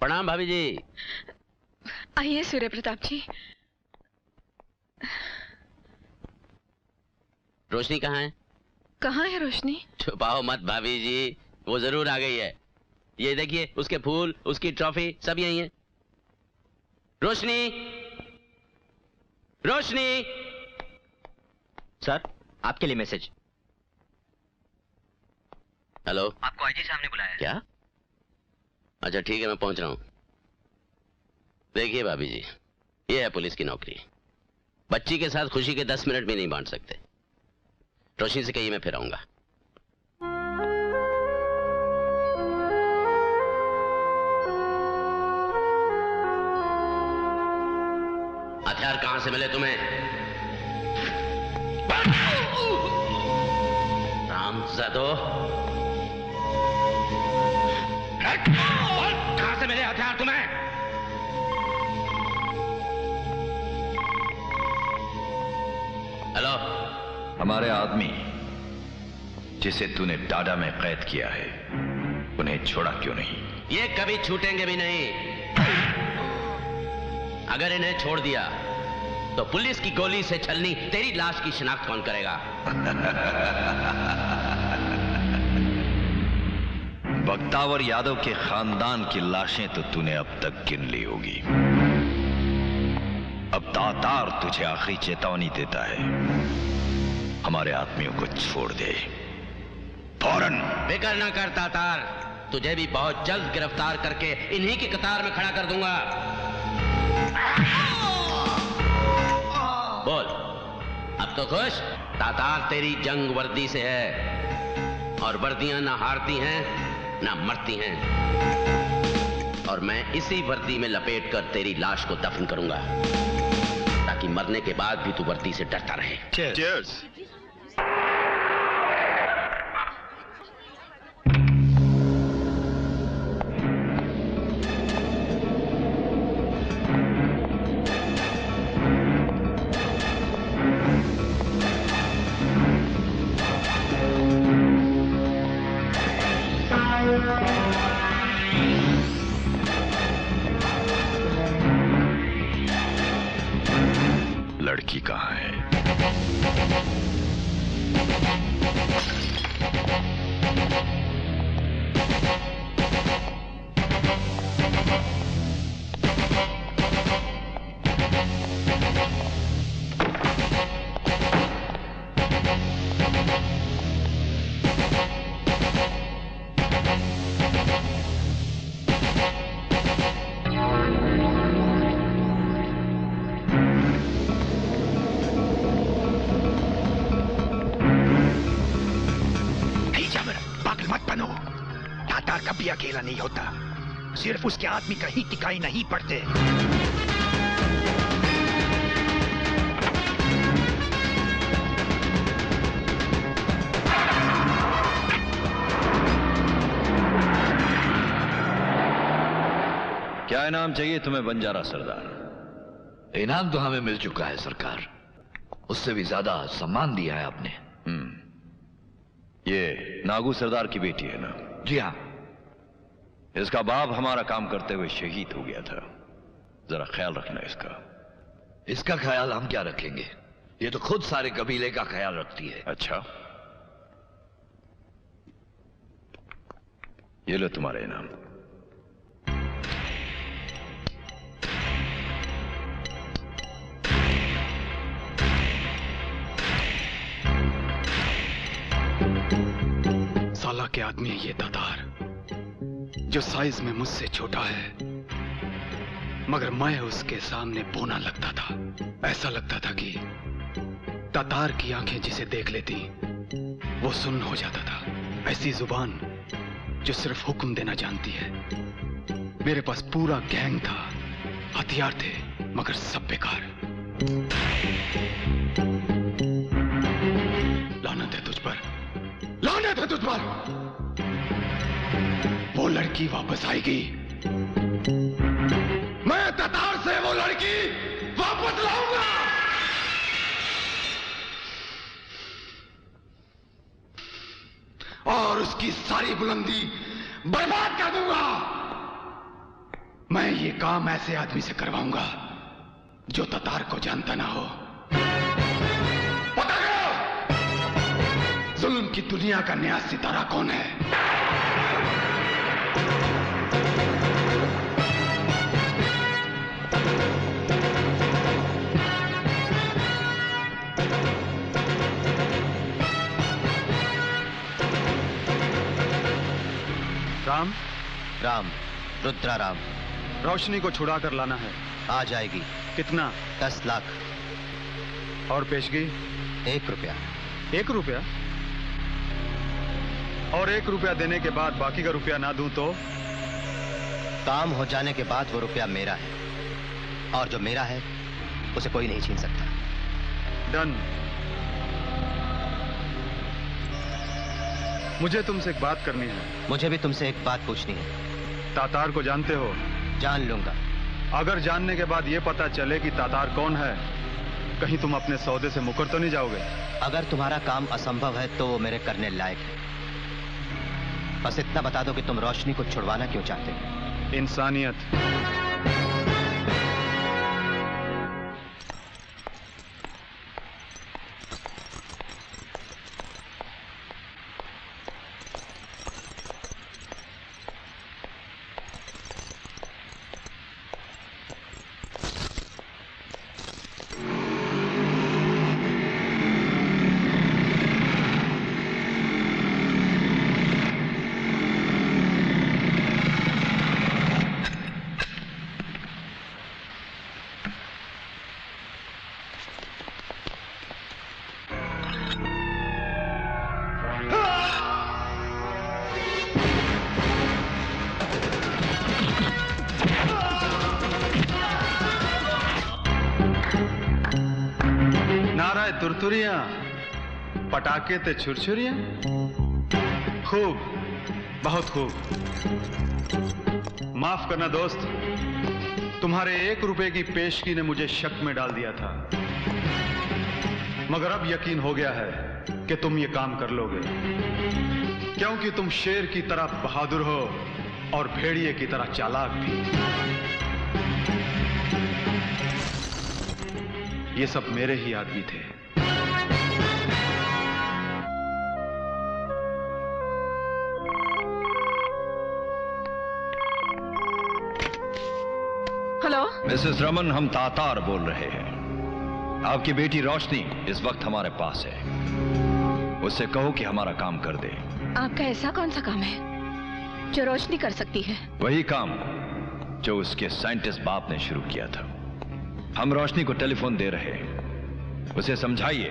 प्रणाम भाभी जी। आइए सूर्य प्रताप जी। रोशनी कहाँ है? कहाँ है रोशनी? छुपाओ मत भाभी जी, वो जरूर आ गई है। ये देखिए, उसके फूल, उसकी ट्रॉफी सब यही है। रोशनी, रोशनी। सर, आपके लिए मैसेज। हेलो, आपको आईजी साहब ने बुलाया है। क्या? अच्छा ठीक है, मैं पहुंच रहा हूं। देखिए भाभी जी, ये है पुलिस की नौकरी। बच्ची के साथ खुशी के 10 मिनट भी नहीं बांट सकते। रोशनी से कहिए मैं फिर आऊंगा। हथियार कहां से मिले तुम्हें? रामजादो, कहां से मिले हथियार तुम्हें? हेलो। हमारे आदमी जिसे तूने टाडा में कैद किया है, उन्हें छोड़ा क्यों नहीं? ये कभी छूटेंगे भी नहीं। अगर इन्हें छोड़ दिया तो पुलिस की गोली से छलनी तेरी लाश की शिनाख्त कौन करेगा? बख्तावर यादव के खानदान की लाशें तो तूने अब तक गिन ली होगी। अब तातार तुझे आखिरी चेतावनी देता है, हमारे आदमियों को छोड़ दे फौरन। फिक्र न कर तातार, तुझे भी बहुत जल्द गिरफ्तार करके इन्हीं की कतार में खड़ा कर दूंगा। बोल, अब तो खुश? तातार तेरी जंग वर्दी से है, और वर्दियां ना हारती हैं ना मरती हैं। और मैं इसी वर्दी में लपेट कर तेरी लाश को दफन करूंगा, ताकि मरने के बाद भी तू वर्दी से डरता रहे। Cheers. लड़की कहाँ है? कभी अकेला नहीं होता, सिर्फ उसके आदमी कहीं टिकाई नहीं पड़ते। क्या इनाम चाहिए तुम्हें बंजारा सरदार? इनाम तो हमें मिल चुका है सरकार, उससे भी ज्यादा सम्मान दिया है आपने। ये नागू सरदार की बेटी है ना? जी हाँ। इसका बाप हमारा काम करते हुए शहीद हो गया था, जरा ख्याल रखना इसका। इसका ख्याल हम क्या रखेंगे, ये तो खुद सारे कबीले का ख्याल रखती है। अच्छा, ये लो तुम्हारा इनाम। साला के आदमी है ये तातार, जो साइज में मुझसे छोटा है, मगर मैं उसके सामने बोना लगता था। ऐसा लगता था कि तातार की आंखें जिसे देख लेती वो सुन्न हो जाता था। ऐसी जुबान जो सिर्फ हुक्म देना जानती है। मेरे पास पूरा गैंग था, हथियार थे, मगर सब बेकार। लानत है तुझ पर, लानत है तुझ पर। वो लड़की वापस आएगी, मैं तातार से वो लड़की वापस लाऊंगा। और उसकी सारी बुलंदी बर्बाद कर दूंगा। मैं ये काम ऐसे आदमी से करवाऊंगा जो तातार को जानता ना हो। पता करो जुल्म की दुनिया का नया सितारा कौन है। राम राम, रुद्रा राम। रोशनी को छुड़ा कर लाना है। आ जाएगी। कितना? 10 लाख। और पेशगी? 1 रुपया। 1 रुपया? और 1 रुपया देने के बाद बाकी का रुपया ना दूं तो? काम हो जाने के बाद वो रुपया मेरा है, और जो मेरा है उसे कोई नहीं छीन सकता। डन। मुझे तुमसे एक बात करनी है। मुझे भी तुमसे एक बात पूछनी है। तातार को जानते हो? जान लूंगा। अगर जानने के बाद यह पता चले कि तातार कौन है, कहीं तुम अपने सौदे से मुकर तो नहीं जाओगे? अगर तुम्हारा काम असंभव है तो वो मेरे करने लायक है। बस इतना बता दो कि तुम रोशनी को छुड़वाना क्यों चाहते हो? इंसानियत। तुरतुरियां, पटाखे ते छुरछुरियां। खूब, बहुत खूब। माफ करना दोस्त, तुम्हारे 1 रुपए की पेशगी ने मुझे शक में डाल दिया था, मगर अब यकीन हो गया है कि तुम ये काम कर लोगे, क्योंकि तुम शेर की तरह बहादुर हो और भेड़िए की तरह चालाक भी। ये सब मेरे ही आदमी थे। हेलो मिसेस रमन, हम तातार बोल रहे हैं। आपकी बेटी रोशनी इस वक्त हमारे पास है। उससे कहो कि हमारा काम कर दे। आपका ऐसा कौन सा काम है जो रोशनी कर सकती है? वही काम जो उसके साइंटिस्ट बाप ने शुरू किया था। हम रोशनी को टेलीफोन दे रहे हैं, उसे समझाइए,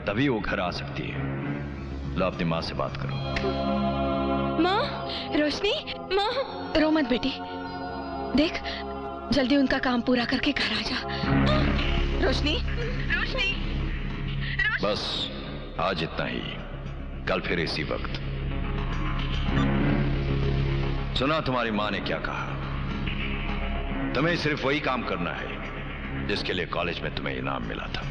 तभी वो घर आ सकती है। लो अपनी माँ से बात करो। माँ, रोशनी, माँ। रो मत बेटी, देख जल्दी उनका काम पूरा करके घर आ जा। रोशनी, रोशनी, बस आज इतना ही, कल फिर इसी वक्त। सुना तुम्हारी माँ ने क्या कहा? तुम्हें सिर्फ वही काम करना है जिसके लिए कॉलेज में तुम्हें इनाम मिला था।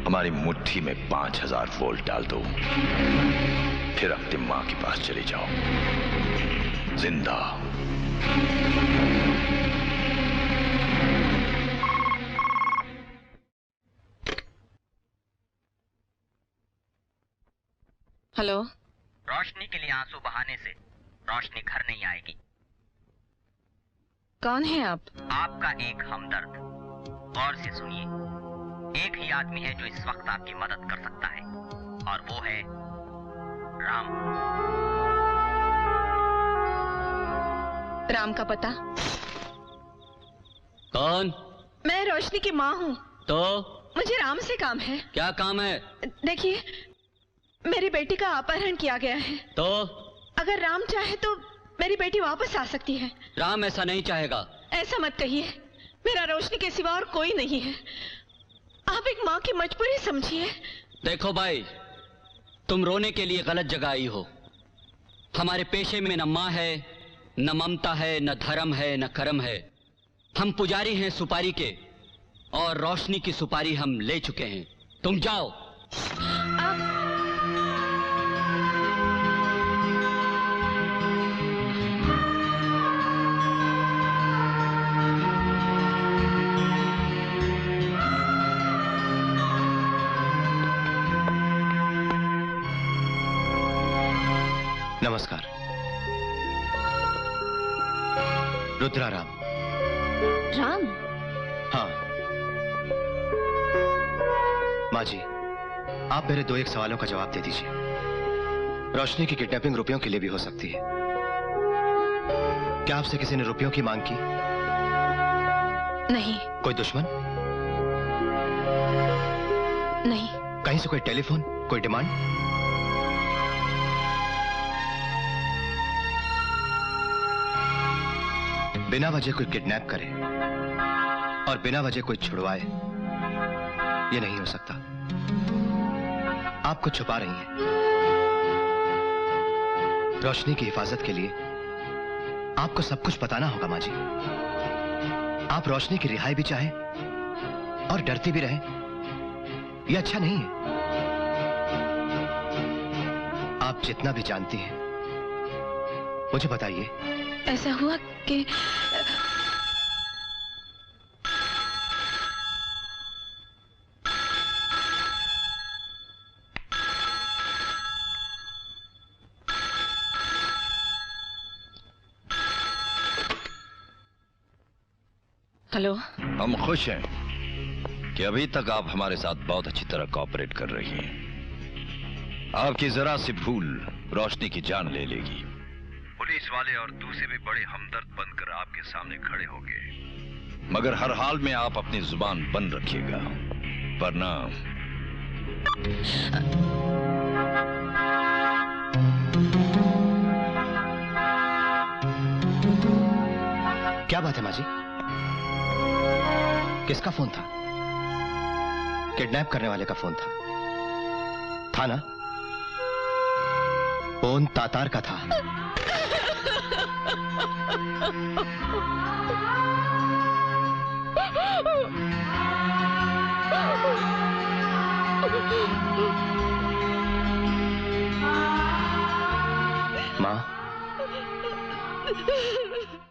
हमारी मुट्ठी में 5000 वोल्ट डाल दो, फिर अपनी माँ के पास चले जाओ जिंदा। हेलो। रोशनी के लिए आंसू बहाने से रोशनी घर नहीं आएगी। कौन है आप? आपका एक हमदर्द। गौर से सुनिए, एक ही आदमी है जो इस वक्त आपकी मदद कर सकता है, और वो है राम। राम का पता? कौन? मैं रोशनी की माँ हूँ। तो मुझे राम से काम है। क्या काम है? देखिए, मेरी बेटी का अपहरण किया गया है। तो अगर राम चाहे तो मेरी बेटी वापस आ सकती है। राम ऐसा नहीं चाहेगा। ऐसा मत कहिए, मेरा रोशनी के सिवा और कोई नहीं है। आप एक माँ की मजबूरी समझिए। देखो भाई, तुम रोने के लिए गलत जगह आई हो। हमारे पेशे में न माँ है, न ममता है, न धर्म है, न कर्म है। हम पुजारी हैं सुपारी के, और रोशनी की सुपारी हम ले चुके हैं। तुम जाओ। नमस्कार। रुद्रा राम। राम? हाँ माँ जी, आप मेरे 2-1 सवालों का जवाब दे दीजिए। रोशनी की किडनैपिंग रुपयों के लिए भी हो सकती है। क्या आपसे किसी ने रुपयों की मांग की? नहीं। कोई दुश्मन? नहीं। कहीं से कोई टेलीफोन, कोई डिमांड? बिना वजह कोई किडनैप करे और बिना वजह कोई छुड़वाए, ये नहीं हो सकता। आप कुछ छुपा रही हैं। रोशनी की हिफाजत के लिए आपको सब कुछ बताना होगा माँ जी। आप रोशनी की रिहाई भी चाहें और डरती भी रहें, यह अच्छा नहीं है। आप जितना भी जानती हैं मुझे बताइए। ऐसा हुआ कि हेलो। हम खुश हैं कि अभी तक आप हमारे साथ बहुत अच्छी तरह कोऑपरेट कर रही हैं। आपकी जरा सी भूल रोशनी की जान ले लेगी। पुलिस वाले और दूसरे भी बड़े हमदर्द बनकर आपके सामने खड़े होंगे, मगर हर हाल में आप अपनी जुबान बंद रखिएगा, वरना क्या बात है माँ जी? किसका फोन था? किडनैप करने वाले का फोन था ना? फोन तातार का था। माँ,